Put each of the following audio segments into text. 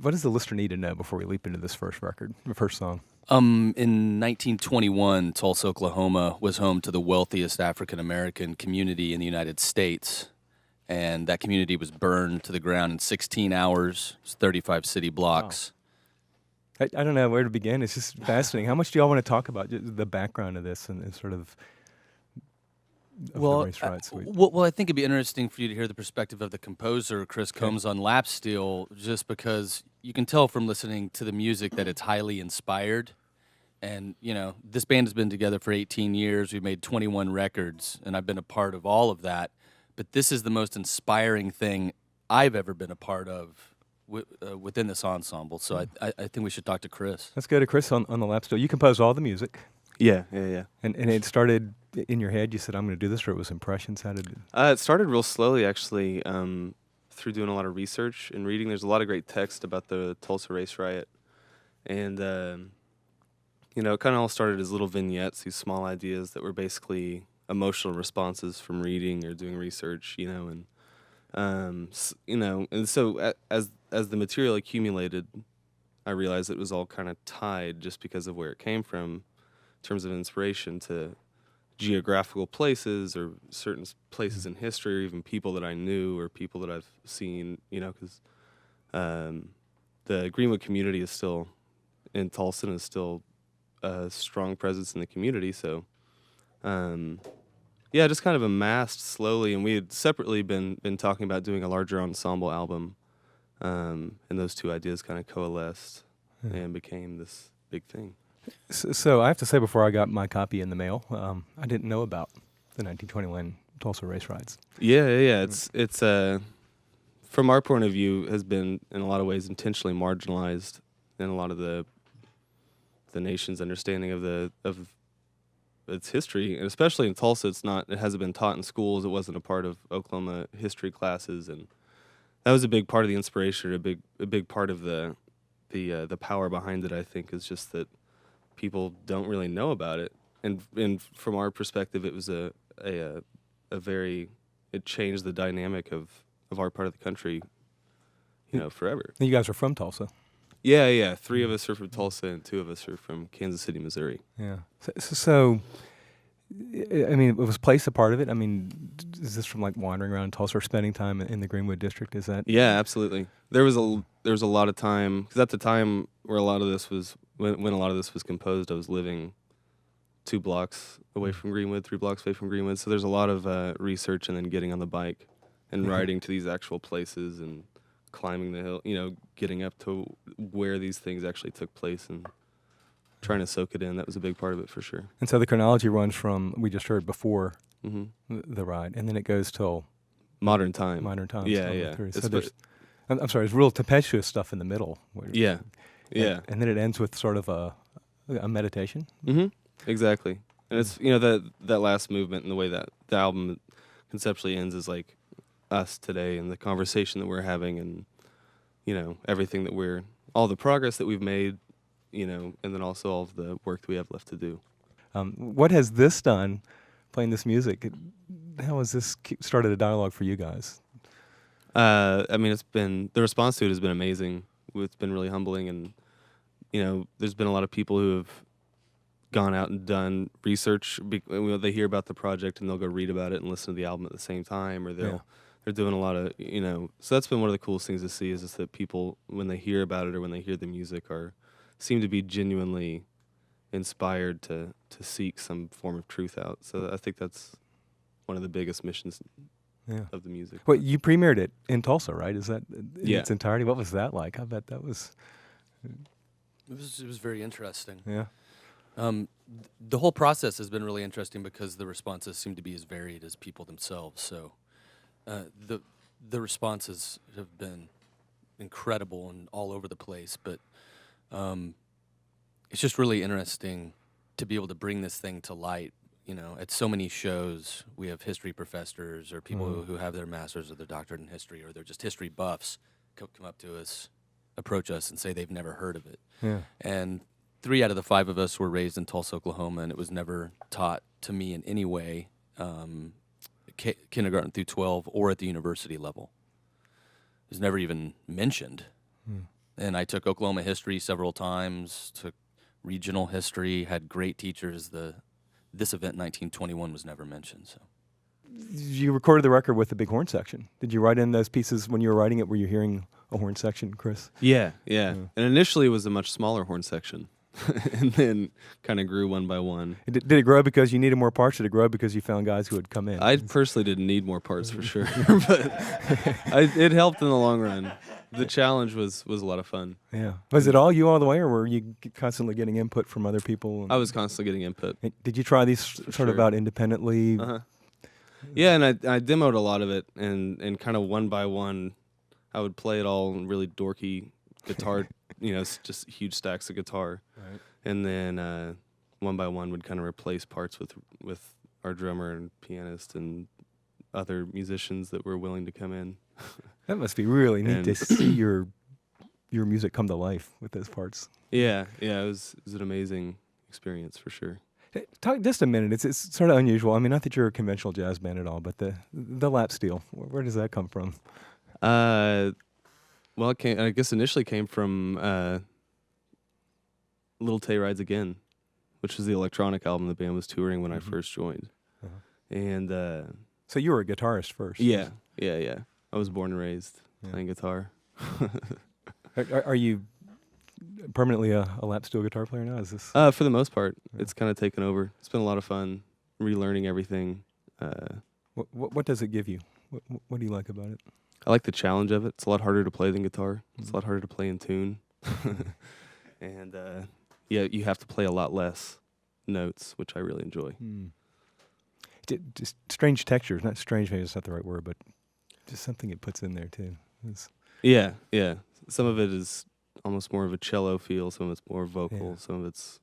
what does the listener need to know before we leap into this first record, the first song? In 1921, Tulsa, Oklahoma was home to the wealthiest African-American community in the United States. And that community was burned to the ground in 16 hours, 35 city blocks. Wow. I don't know where to begin. It's just fascinating. How much do y'all want to talk about the background of this and sort of the race riots? Well, I think it'd be interesting for you to hear the perspective of the composer, Chris Combs, on lap steel, just because you can tell from listening to the music that it's highly inspired. And, you know, this band has been together for 18 years. We've made 21 records, and I've been a part of all of that. But this is the most inspiring thing I've ever been a part of within this ensemble. So I think we should talk to Chris. Let's go to Chris on the lap steel. You composed all the music. Yeah. And it started in your head. You said, I'm going to do this, or it was impressions? How did it started real slowly, actually, through doing a lot of research and reading. There's a lot of great text about the Tulsa race riot. And, you know, it kind of all started as little vignettes, these small ideas that were basically emotional responses from reading or doing research, you know, and so as the material accumulated, I realized it was all kind of tied just because of where it came from in terms of inspiration to geographical places or certain places in history or even people that I knew or people that I've seen, you know, because the Greenwood community is still in Tulsa and is still a strong presence in the community, so yeah, just kind of amassed slowly, and we had separately been talking about doing a larger ensemble album, and those two ideas kind of coalesced and became this big thing. So I have to say, before I got my copy in the mail, I didn't know about the 1921 Tulsa race riots. Yeah. It's from our point of view, has been in a lot of ways intentionally marginalized in a lot of the nation's understanding of its history, and especially in Tulsa, it hasn't been taught in schools. It wasn't a part of Oklahoma history classes, and that was a big part of the inspiration. A big part of the power behind it, I think, is just that people don't really know about it. And from our perspective, it was a very, it changed the dynamic of our part of the country, you know, forever. You guys are from Tulsa. Yeah. 3 of us are from Tulsa, and 2 of us are from Kansas City, Missouri. Yeah. So I mean, was place a part of it? I mean, is this from like wandering around Tulsa or spending time in the Greenwood district? Is that? Yeah, absolutely. There was a lot of time, because at the time where a lot of this was when a lot of this was composed, I was living 2 blocks away from Greenwood, 3 blocks away from Greenwood. So there's a lot of research and then getting on the bike and riding to these actual places and climbing the hill, you know, getting up to where these things actually took place and trying to soak it in. That was a big part of it for sure. And so the chronology runs from, we just heard before the ride, and then it goes till modern time. Yeah. So there's, I'm sorry, there's real tempestuous stuff in the middle. Yeah. And then it ends with sort of a meditation. Exactly. And it's, you know, that last movement and the way that the album conceptually ends is like us today and the conversation that we're having and, you know, everything that all the progress that we've made, you know, and then also all of the work that we have left to do. What has this done, playing this music? How has this started a dialogue for you guys? I mean, the response to it has been amazing. It's been really humbling, and, you know, there's been a lot of people who have gone out and done research. They hear about the project and they'll go read about it and listen to the album at the same time, or they're doing a lot of, you know, so that's been one of the coolest things to see is just that people, when they hear about it or when they hear the music, seem to be genuinely inspired to seek some form of truth out. So I think that's one of the biggest missions of the music. Well, you premiered it in Tulsa, right? Is that in its entirety? What was that like? I bet that was... It was very interesting. Yeah. The whole process has been really interesting because the responses seem to be as varied as people themselves. So the responses have been incredible and all over the place, but it's just really interesting to be able to bring this thing to light. You know, at so many shows, we have history professors or people who have their master's or their doctorate in history, or they're just history buffs, come up to us, approach us, and say they've never heard of it. Yeah. And 3 out of the 5 of us were raised in Tulsa, Oklahoma, and it was never taught to me in any way, kindergarten through 12 or at the university level. It was never even mentioned. And I took Oklahoma history several times, took regional history, had great teachers. This event 1921 was never mentioned. So You recorded the record with the big horn section. Did you write in those pieces when you were writing it? Were you hearing a horn section, Chris? Yeah. And initially it was a much smaller horn section, and then kind of grew one by one. Did it grow because you needed more parts? Or did it grow because you found guys who would come in? I personally didn't need more parts for sure, but it helped in the long run. The challenge was a lot of fun. Yeah. Was it all you all the way, or were you constantly getting input from other people? I was constantly getting input. Did you try these sort of sure. out independently? Uh-huh. Yeah, and I demoed a lot of it, and kind of one by one, I would play it all in really dorky guitar, just huge stacks of guitar, Right. and then one by one would kind of replace parts with our drummer and pianist and other musicians that were willing to come in. That must be really neat to And- see your music come to life with those parts. Yeah, it was an amazing experience for sure. Hey, talk just a minute. It's sort of unusual. I mean, not that you're a conventional jazz band at all, but the lap steel. Where does that come from? Well, I guess initially came from Little Tay Rides Again, which was the electronic album the band was touring when I first joined. Uh-huh. And So you were a guitarist first. yeah. I was born and raised Yeah. playing guitar. Are you permanently a lap steel guitar player now? Is this? For the most part, Yeah. it's kind of taken over. It's been a lot of fun relearning everything. What does it give you? What do you like about it? I like the challenge of it. It's a lot harder to play than guitar. It's a lot harder to play in tune. And you have to play a lot less notes, which I really enjoy. Just strange textures. Not strange, maybe it's not the right word, but just something it puts in there too. Yeah. Some of it is almost more of a cello feel. Some of it's more vocal. Yeah. Some of it's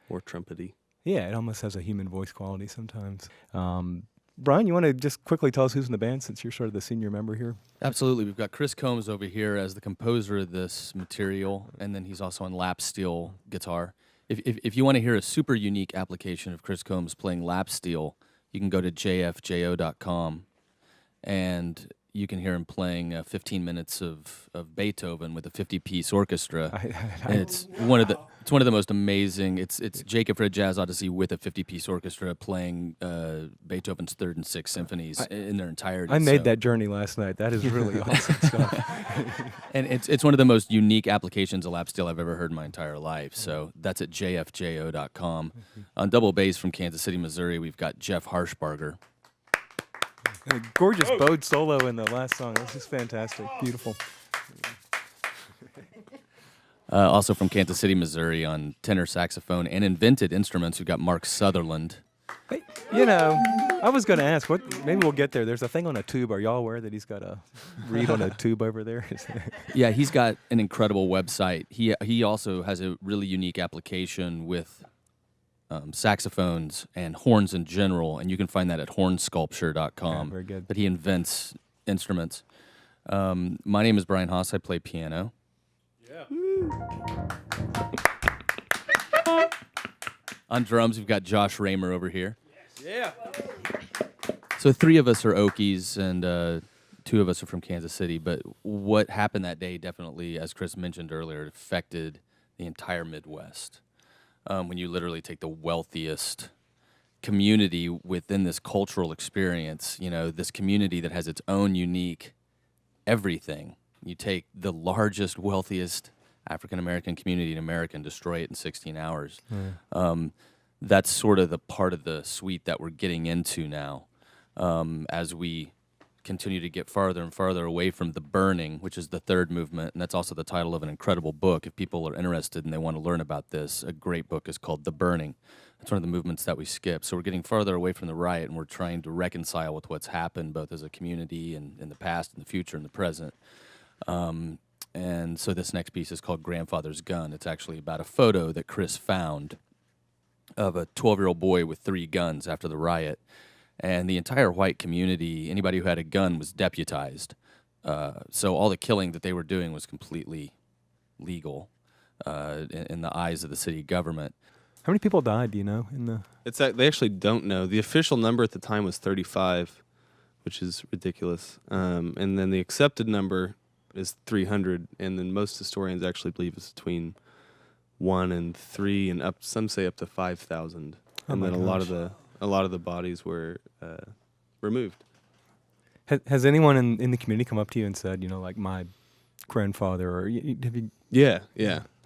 more trumpety. Yeah, it almost has a human voice quality sometimes. Brian, you want to just quickly tell us who's in the band since you're sort of the senior member here? absolutely, we've got Chris Combs over here as the composer of this material, and then he's also on lap steel guitar. If you want to hear a super unique application of Chris Combs playing lap steel, you can go to jfjo.com, and you can hear him playing 15 minutes of Beethoven with a 50-piece orchestra. And it's one of the most amazing. It's Jacob for a Jazz Odyssey with a 50-piece orchestra playing Beethoven's Third and Sixth Symphonies in their entirety. I made that journey last night. That is really awesome stuff. And it's one of the most unique applications of lap steel I've ever heard in my entire life. So that's at jfjo.com. On double bass from Kansas City, Missouri, we've got Jeff Harshbarger. And a gorgeous bowed solo in the last song. This is fantastic. Beautiful. Also from Kansas City, Missouri, on tenor saxophone and invented instruments, we've got Mark Sutherland. Hey, I was going to ask, maybe we'll get there. There's a thing on a tube. Are y'all aware that he's got a reed on a tube over there? Yeah, he's got an incredible website. He also has a really unique application with saxophones and horns in general, and you can find that at hornsculpture.com. Yeah, very good. But he invents instruments. My name is Brian Haas. I play piano. Yeah. On drums, we've got Josh Raymer over here. Yeah. So 3 of us are Okies, and 2 of us are from Kansas City. But what happened that day definitely, as Chris mentioned earlier, affected the entire Midwest. When you literally take the wealthiest community within this cultural experience, this community that has its own unique everything. You take the largest, wealthiest African-American community in America and destroy it in 16 hours. That's sort of the part of the suite that we're getting into now as we continue to get farther and farther away from The Burning, which is the third movement, and that's also the title of an incredible book. If people are interested and they want to learn about this, a great book is called The Burning. That's one of the movements that we skip. So we're getting farther away from the riot, and we're trying to reconcile with what's happened, both as a community and in the past, and the future, and the present. And so this next piece is called Grandfather's Gun. It's actually about a photo that Chris found of a 12-year-old boy with 3 guns after the riot. And the entire white community, anybody who had a gun, was deputized. So all the killing that they were doing was completely legal in the eyes of the city government. How many people died, do you know? They actually don't know. The official number at the time was 35, which is ridiculous. And then the accepted number is 300, and then most historians actually believe it's between 1 and 3, and some say up to 5,000. And then a lot of the bodies were removed. Has anyone in the community come up to you and said, like my grandfather, or have you? Yeah.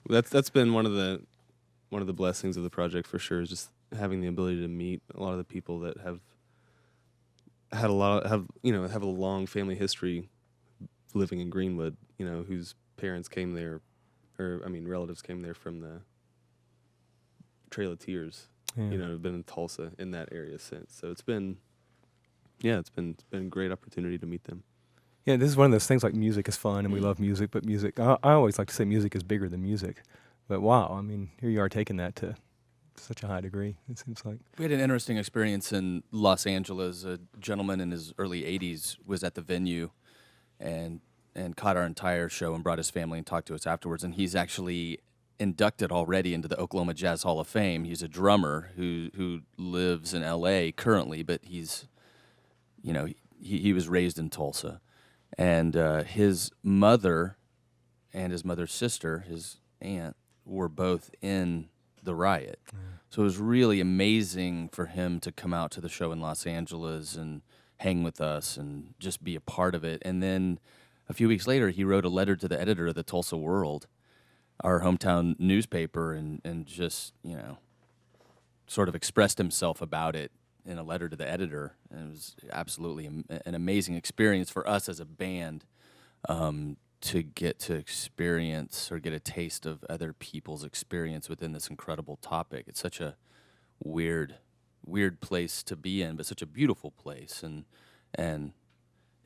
That's been one of the blessings of the project for sure, is just having the ability to meet a lot of the people that have a long family history living in Greenwood, whose parents came there, relatives came there from the Trail of Tears, have been in Tulsa in that area since. So it's been a great opportunity to meet them. Yeah, this is one of those things, like music is fun and we love music, but I always like to say music is bigger than music. But wow, here you are taking that to such a high degree, it seems like. We had an interesting experience in Los Angeles. A gentleman in his early 80s was at the venue and caught our entire show and brought his family and talked to us afterwards. And he's actually inducted already into the Oklahoma Jazz Hall of Fame. He's a drummer who lives in L.A. currently, but he's, he was raised in Tulsa. And his mother and his mother's sister, his aunt, were both in the riot. Yeah. So it was really amazing for him to come out to the show in Los Angeles and hang with us and just be a part of it. And then a few weeks later, he wrote a letter to the editor of the Tulsa World, our hometown newspaper, and just, sort of expressed himself about it in a letter to the editor. And it was absolutely an amazing experience for us as a band, to get to experience or get a taste of other people's experience within this incredible topic. It's such a weird place to be in, but such a beautiful place, and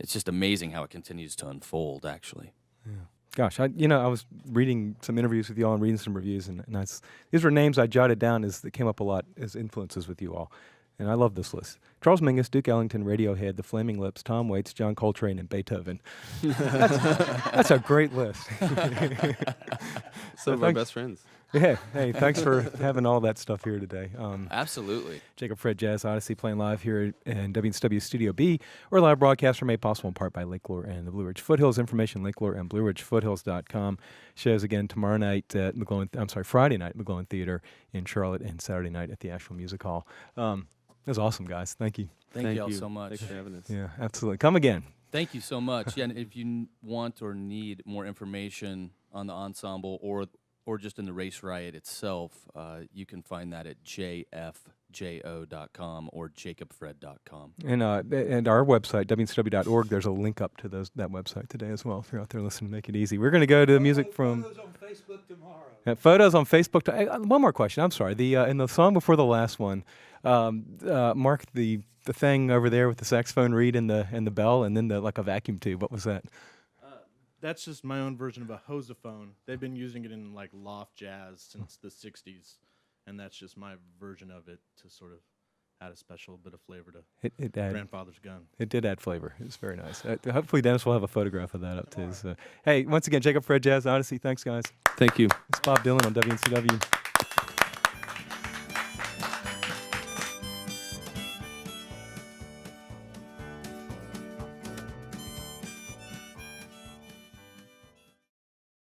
it's just amazing how it continues to unfold, actually. Yeah. Gosh, I was reading some interviews with you all and reading some reviews, and these were names I jotted down that came up a lot as influences with you all. And I love this list. Charles Mingus, Duke Ellington, Radiohead, The Flaming Lips, Tom Waits, John Coltrane, and Beethoven. That's a great list. Some of our best friends. Yeah. Hey, thanks for having all that stuff here today. Absolutely. Jacob Fred Jazz Odyssey playing live here in WNCW Studio B. Our live broadcasts are made possible in part by Lake Lure and the Blue Ridge Foothills. Information, Lake Lure and BlueRidgeFoothills.com. Shows again tomorrow night at Friday night at McGloin Theater in Charlotte, and Saturday night at the Asheville Music Hall. That was awesome, guys. Thank you. Thank you all so much. Thanks for having us. Yeah, absolutely. Come again. Thank you so much. Yeah, and if you want or need more information on the ensemble or just in the Race Riot itself, you can find that at jfjo.com or jacobfred.com. And our website, WNCW.org, there's a link up to that website today as well, if you're out there listening. Make it easy. We're going to go to the music from... Photos on Facebook tomorrow. Photos on Facebook. One more question. I'm sorry. In the song before the last one, Mark, the thing over there with the saxophone reed and the bell, and then a vacuum tube. What was that? That's just my own version of a hosophone. They've been using it in loft jazz since the 60s, and that's just my version of it to sort of add a special bit of flavor to grandfather's gun. It did add flavor. It was very nice. Hopefully Dennis will have a photograph of that up too. So, hey, once again, Jacob Fred Jazz Odyssey. Thanks, guys. Thank you. It's Bob Dylan on WNCW.